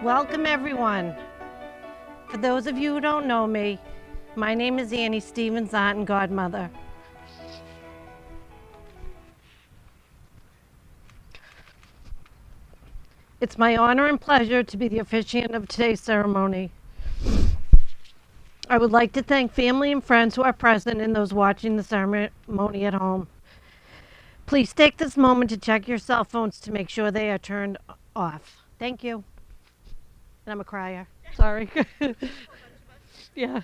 Welcome, everyone. For those of you who don't know me, my name is Annie Stevens' aunt and godmother. It's my honor and pleasure to be the officiant of today's ceremony. I would like to thank family and friends who are present and those watching the ceremony at home. Please take this moment to check your cell phones to make sure they are turned off. Thank you. And I'm a crier. Sorry. Yeah.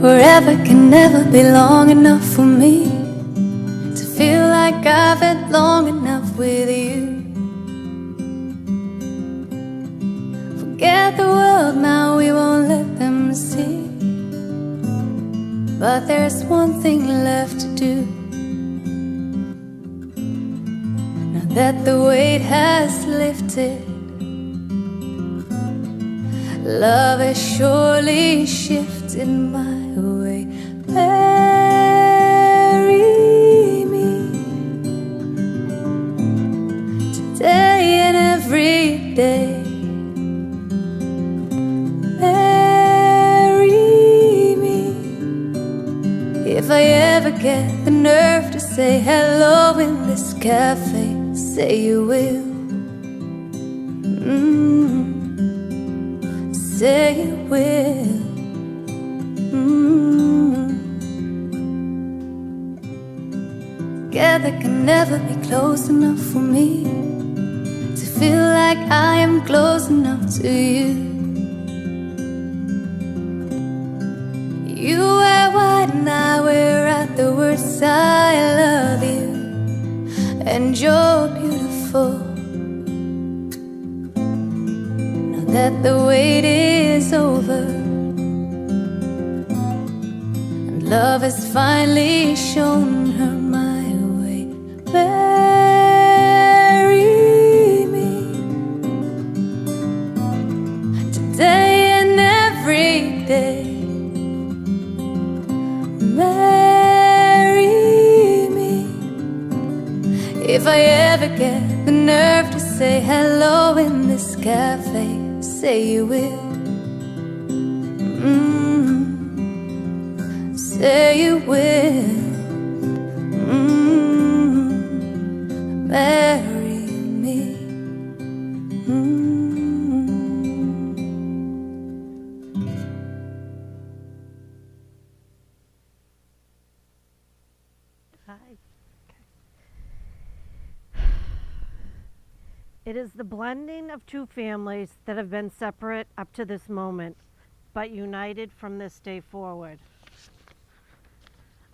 Forever can never be long enough for me to feel like I've had long enough with you. Forget the world now, we won't let them see. But there's one thing left to do. Now that the weight has lifted, love has surely shifted my way. Marry me, get the nerve to say hello in this cafe, say you will. Say you will. Together can never be close enough for me to feel like I am close enough to you. You wear white and I wear red, the words I love you, and you're beautiful. Now that the wait is over and love has finally shown her my way, marry me today and every day. Marry me. If I ever get the nerve to say hello in this cafe, say you will. Say you will. Marry me. Hi. It is the blending of two families that have been separate up to this moment, but united from this day forward.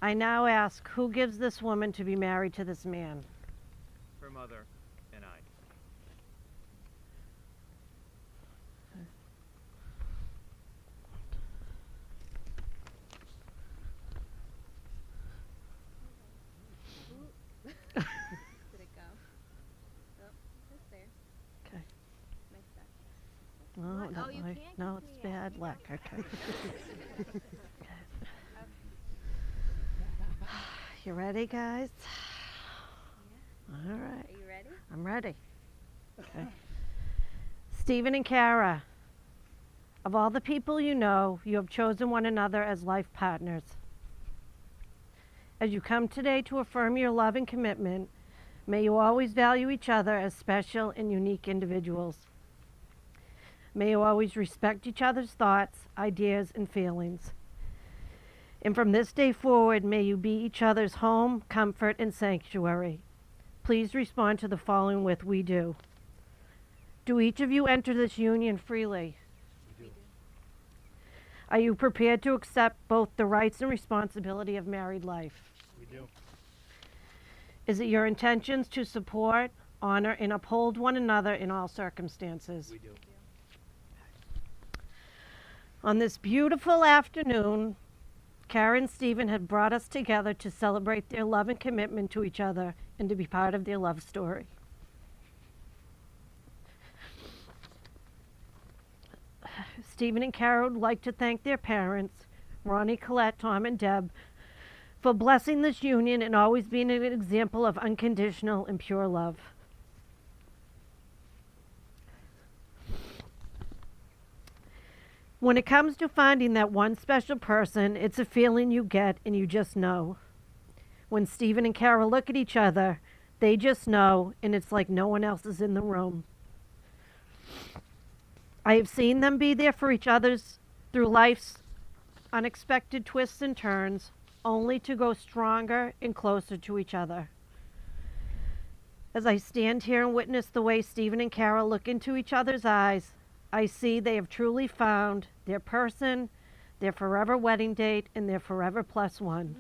I now ask, who gives this woman to be married to this man? Her mother and I. Did it go? Oh, it's there. Okay. Missed that. No, What? no, Oh, you I- can't no, kick it's me out. bad luck. Okay. You ready, guys? All right. Are you ready? I'm ready. Okay. Stephen and Kara, of all the people you know, you have chosen one another as life partners. As you come today to affirm your love and commitment, may you always value each other as special and unique individuals. May you always respect each other's thoughts, ideas, and feelings. And from this day forward, may you be each other's home, comfort, and sanctuary. Please respond to the following with "we do." Do each of you enter this union freely? We do. Are you prepared to accept both the rights and responsibility of married life? We do. Is it your intentions to support, honor, and uphold one another in all circumstances? We do. On this beautiful afternoon, Kara and Stephen had brought us together to celebrate their love and commitment to each other and to be part of their love story. Stephen and Kara would like to thank their parents, Ronnie, Colette, Tom, and Deb, for blessing this union and always being an example of unconditional and pure love. When it comes to finding that one special person, it's a feeling you get and you just know. When Stephen and Kara look at each other, they just know, and it's like no one else is in the room. I have seen them be there for each other's through life's unexpected twists and turns, only to go stronger and closer to each other. As I stand here and witness the way Stephen and Kara look into each other's eyes, I see they have truly found their person, their forever wedding date, and their forever plus one.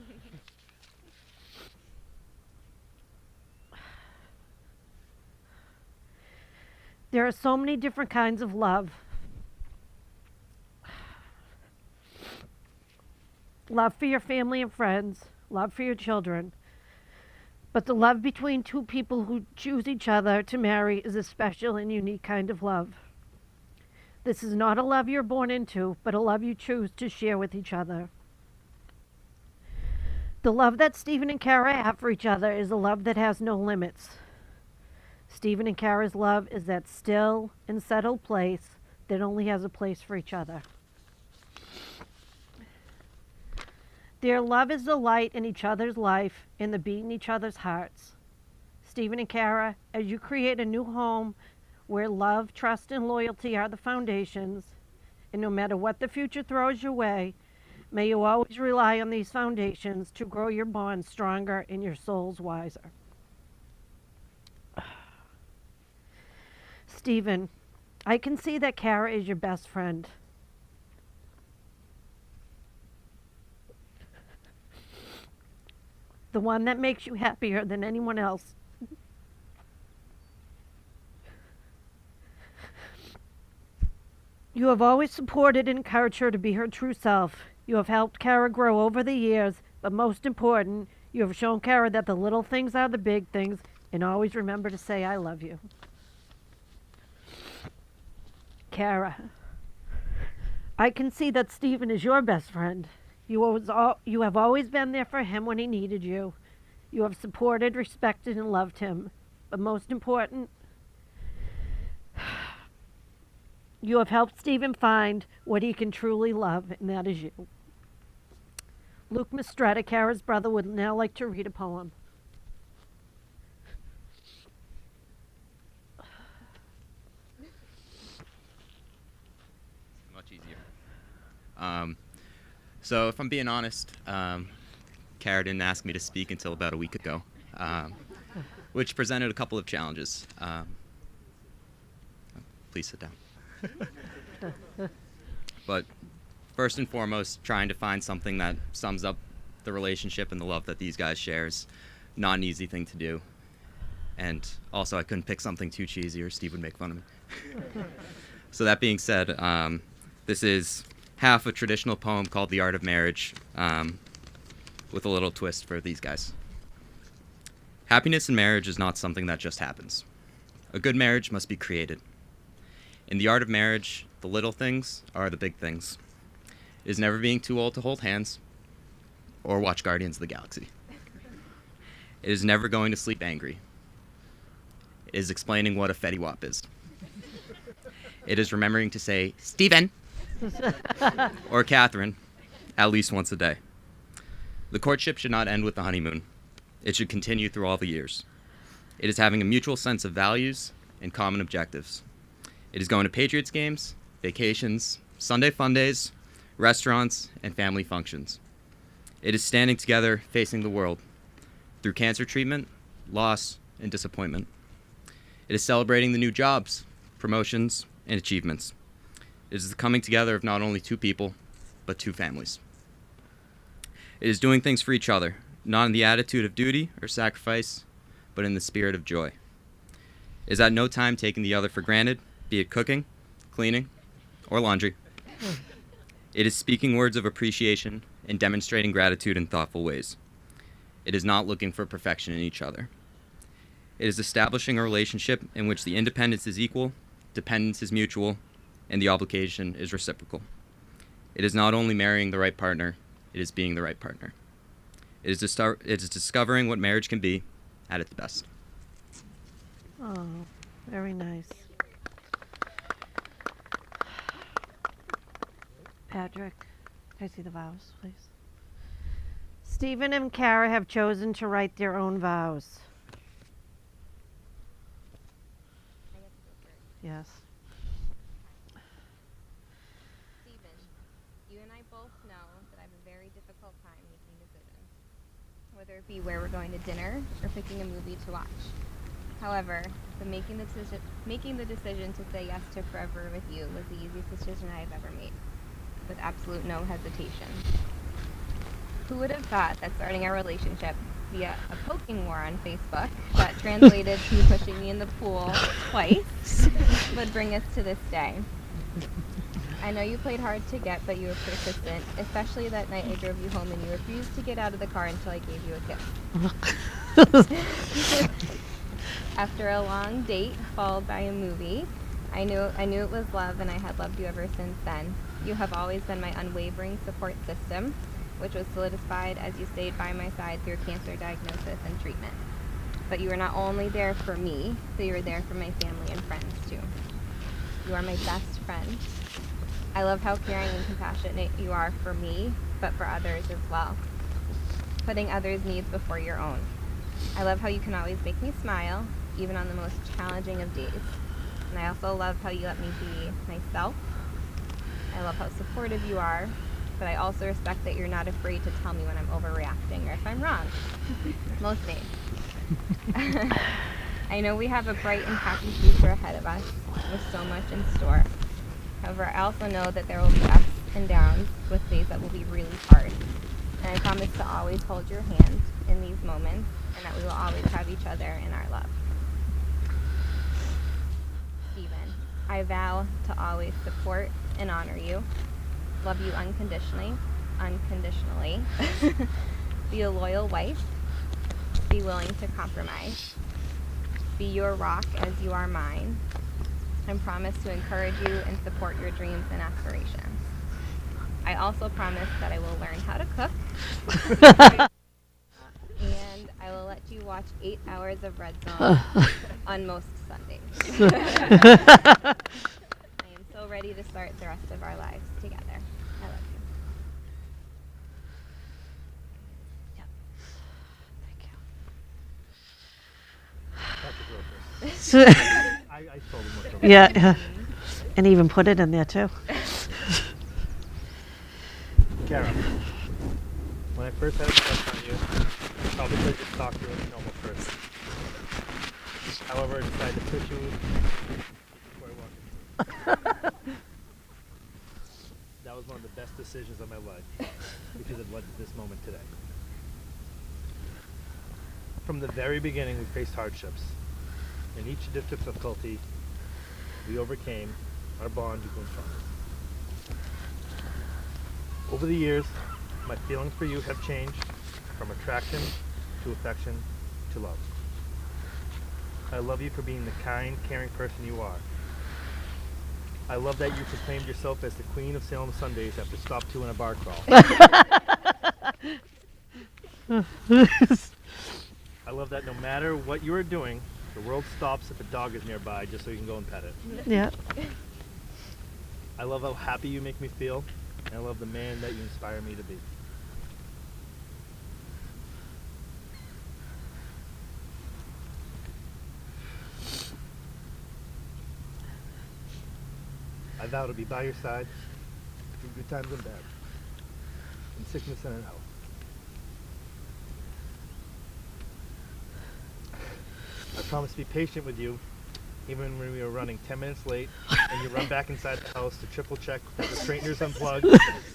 There are so many different kinds of love. Love for your family and friends, love for your children. But the love between two people who choose each other to marry is a special and unique kind of love. This is not a love you're born into, but a love you choose to share with each other. The love that Stephen and Kara have for each other is a love that has no limits. Stephen and Kara's love is that still and settled place that only has a place for each other. Their love is the light in each other's life and the beat in each other's hearts. Stephen and Kara, as you create a new home where love, trust, and loyalty are the foundations, and no matter what the future throws your way, may you always rely on these foundations to grow your bond stronger and your souls wiser. Stephen, I can see that Kara is your best friend. The one that makes you happier than anyone else. You have always supported and encouraged her to be her true self. You have helped Kara grow over the years, but most important, you have shown Kara that the little things are the big things, and always remember to say, I love you. Kara, I can see that Stephen is your best friend. You have always been there for him when he needed you. You have supported, respected, and loved him. But most important, you have helped Stephen find what he can truly love, and that is you. Luke Mistretta, Kara's brother, would now like to read a poem. Much easier. So if I'm being honest, Kara didn't ask me to speak until about a week ago, which presented a couple of challenges. Please sit down. But first and foremost, trying to find something that sums up the relationship and the love that these guys share is not an easy thing to do. And also, I couldn't pick something too cheesy or Steve would make fun of me. So that being said, this is half a traditional poem called The Art of Marriage, with a little twist for these guys. Happiness in marriage is not something that just happens. A good marriage must be created. In the art of marriage, the little things are the big things. It is never being too old to hold hands or watch Guardians of the Galaxy. It is never going to sleep angry. It is explaining what a Fetty Wap is. It is remembering to say, Steven! or Catherine, at least once a day. The courtship should not end with the honeymoon. It should continue through all the years. It is having a mutual sense of values and common objectives. It is going to Patriots games, vacations, Sunday fun days, restaurants, and family functions. It is standing together facing the world through cancer treatment, loss, and disappointment. It is celebrating the new jobs, promotions, and achievements. It is the coming together of not only two people, but two families. It is doing things for each other, not in the attitude of duty or sacrifice, but in the spirit of joy. It is at no time taking the other for granted, be it cooking, cleaning, or laundry. It is speaking words of appreciation and demonstrating gratitude in thoughtful ways. It is not looking for perfection in each other. It is establishing a relationship in which the independence is equal, dependence is mutual, and the obligation is reciprocal. It is not only marrying the right partner, it is being the right partner. It is discovering what marriage can be at its best. Oh, very nice. Patrick, can I see the vows, please? Stephen and Kara have chosen to write their own vows. Yes. Stephen, you and I both know that I have a very difficult time making decisions, whether it be where we're going to dinner or picking a movie to watch. However, making the decision to say yes to forever with you was the easiest decision I have ever made, with absolute no hesitation. Who would have thought that starting our relationship via a poking war on Facebook that translated to pushing me in the pool twice would bring us to this day? I know you played hard to get, but you were persistent, especially that night I drove you home and you refused to get out of the car until I gave you a kiss. After a long date followed by a movie, I knew it was love, and I had loved you ever since then. You have always been my unwavering support system, which was solidified as you stayed by my side through cancer diagnosis and treatment. But you were not only there for me, but you were there for my family and friends too. You are my best friend. I love how caring and compassionate you are for me, but for others as well. putting others' needs before your own. I love how you can always make me smile, even on the most challenging of days. And I also love how you let me be myself. I love how supportive you are, but I also respect that you're not afraid to tell me when I'm overreacting or if I'm wrong. Most days. I know we have a bright and happy future ahead of us with so much in store. However, I also know that there will be ups and downs with days that will be really hard. And I promise to always hold your hand in these moments and that we will always have each other in our love. Stephen, I vow to always support and honor you, love you unconditionally, be a loyal wife, be willing to compromise, be your rock as you are mine, and promise to encourage you and support your dreams and aspirations. I also promise that I will learn how to cook, and I will let you watch 8 hours of Red Zone on most Sundays. I am so ready to start the rest of our lives together. I love you. I told him what to Yeah. And even put it in there too. Kara, when I first had a crush on you, I probably could have just talked to you like a normal person. However, I decided to push you before I walked in. That was one of the best decisions of my life because it led to this moment today. From the very beginning, we faced hardships. In each difficulty, we overcame. Our bond became stronger. Over the years, my feelings for you have changed from attraction to affection to love. I love you for being the kind, caring person you are. I love that you proclaimed yourself as the queen of Salem Sundays after stop 2 in a bar crawl. I love that no matter what you are doing, the world stops if a dog is nearby just so you can go and pet it. Yeah. I love how happy you make me feel, and I love the man that you inspire me to be. I vow to be by your side through good times and bad, in sickness and in health. I promise to be patient with you, even when we are running 10 minutes late, and you run back inside the house to triple check that the straightener's unplugged,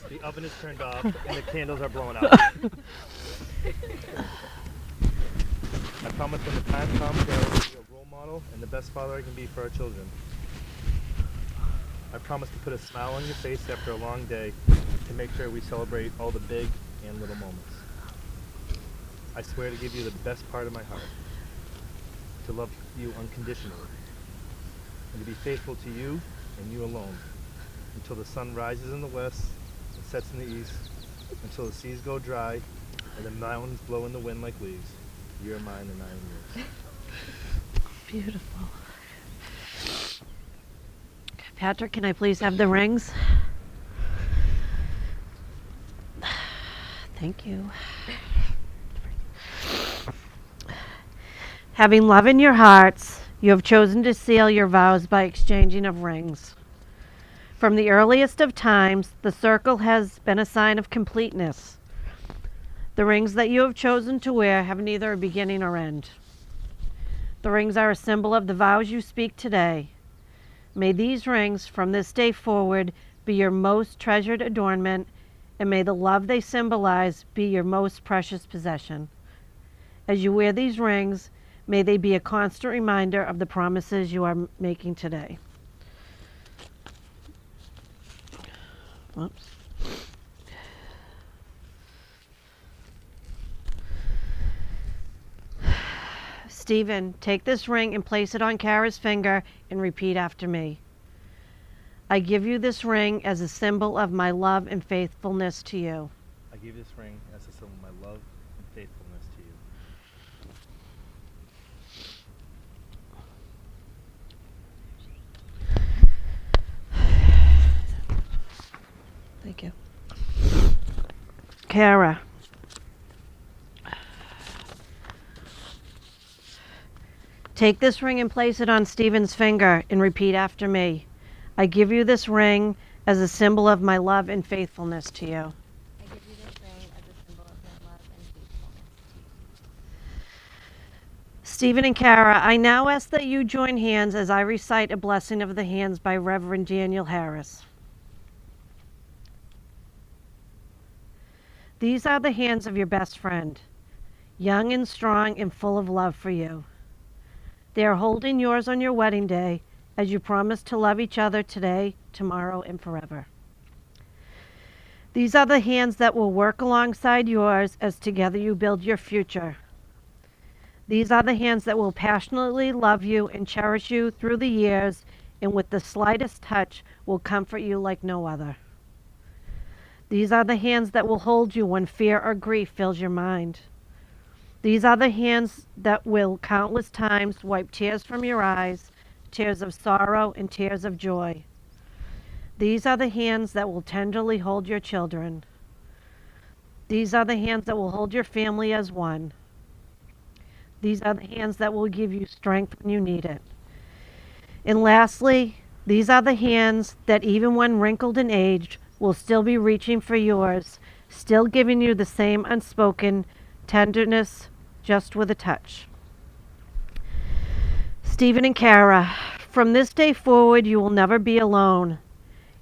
the oven is turned off, and the candles are blown out. I promise when the time comes that I will be a role model and the best father I can be for our children. I promise to put a smile on your face after a long day to make sure we celebrate all the big and little moments. I swear to give you the best part of my heart, to love you unconditionally, and to be faithful to you and you alone until the sun rises in the west and sets in the east, until the seas go dry and the mountains blow in the wind like leaves. You're mine and I am yours. Beautiful. Patrick, can I please have the rings? Thank you. Having love in your hearts, you have chosen to seal your vows by exchanging of rings. From the earliest of times, the circle has been a sign of completeness. The rings that you have chosen to wear have neither a beginning or end. The rings are a symbol of the vows you speak today. May these rings, from this day forward, be your most treasured adornment, and may the love they symbolize be your most precious possession. As you wear these rings, may they be a constant reminder of the promises you are making today. Whoops. Stephen, take this ring and place it on Kara's finger and repeat after me. I give you this ring as a symbol of my love and faithfulness to you. I give this ring as a symbol of my love and faithfulness to you. Thank you. Kara, Take this ring and place it on Stephen's finger and repeat after me. I give you this ring as a symbol of my love and faithfulness to you. I give you this ring as a symbol of my love and faithfulness to you. Stephen and Kara, I now ask that you join hands as I recite a blessing of the hands by Reverend Daniel Harris. These are the hands of your best friend, young and strong and full of love for you. They are holding yours on your wedding day as you promise to love each other today, tomorrow, and forever. These are the hands that will work alongside yours as together you build your future. These are the hands that will passionately love you and cherish you through the years, and with the slightest touch will comfort you like no other. These are the hands that will hold you when fear or grief fills your mind. These are the hands that will countless times wipe tears from your eyes, tears of sorrow and tears of joy. These are the hands that will tenderly hold your children. These are the hands that will hold your family as one. These are the hands that will give you strength when you need it. And lastly, these are the hands that even when wrinkled and aged will still be reaching for yours, still giving you the same unspoken tenderness, just with a touch. Stephen and Kara, from this day forward, you will never be alone.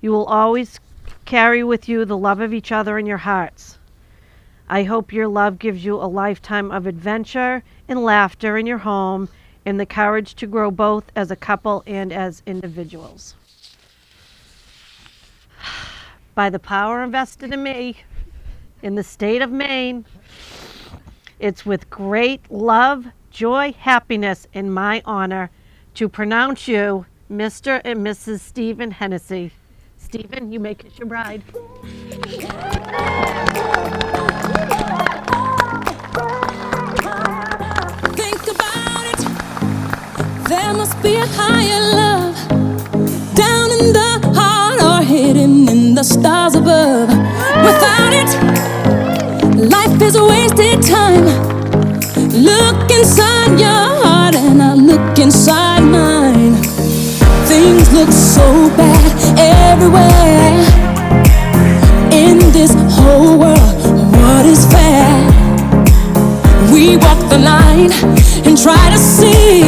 You will always carry with you the love of each other in your hearts. I hope your love gives you a lifetime of adventure and laughter in your home and the courage to grow both as a couple and as individuals. By the power invested in me in the state of Maine, it's with great love, joy, happiness, and my honor to pronounce you Mr. and Mrs. Stephen Hennessy. Stephen, you make us your bride. Think about it. There must be a higher love down in the heart or hidden in the stars above. Without it, life is a wasted time. Look inside your heart and I look inside mine. Things look so bad everywhere. In this whole world, what is fair? We walk the line and try to see,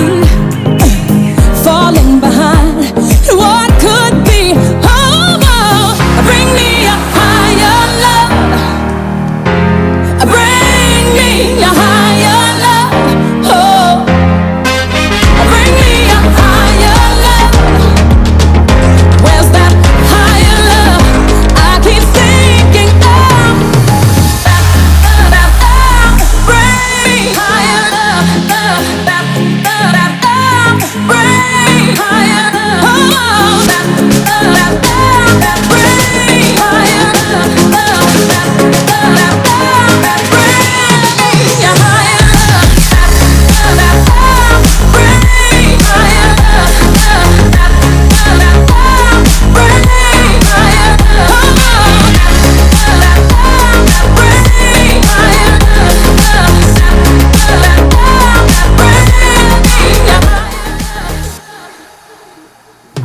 falling behind what could be. Oh, oh, bring me a higher love. Bring me a higher love. Oh, bring me a higher love. Where's that higher love? I keep thinking of. Bring me higher love. Bring me higher love. Oh, bring me higher love.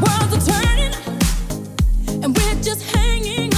Worlds are turning, and we're just hanging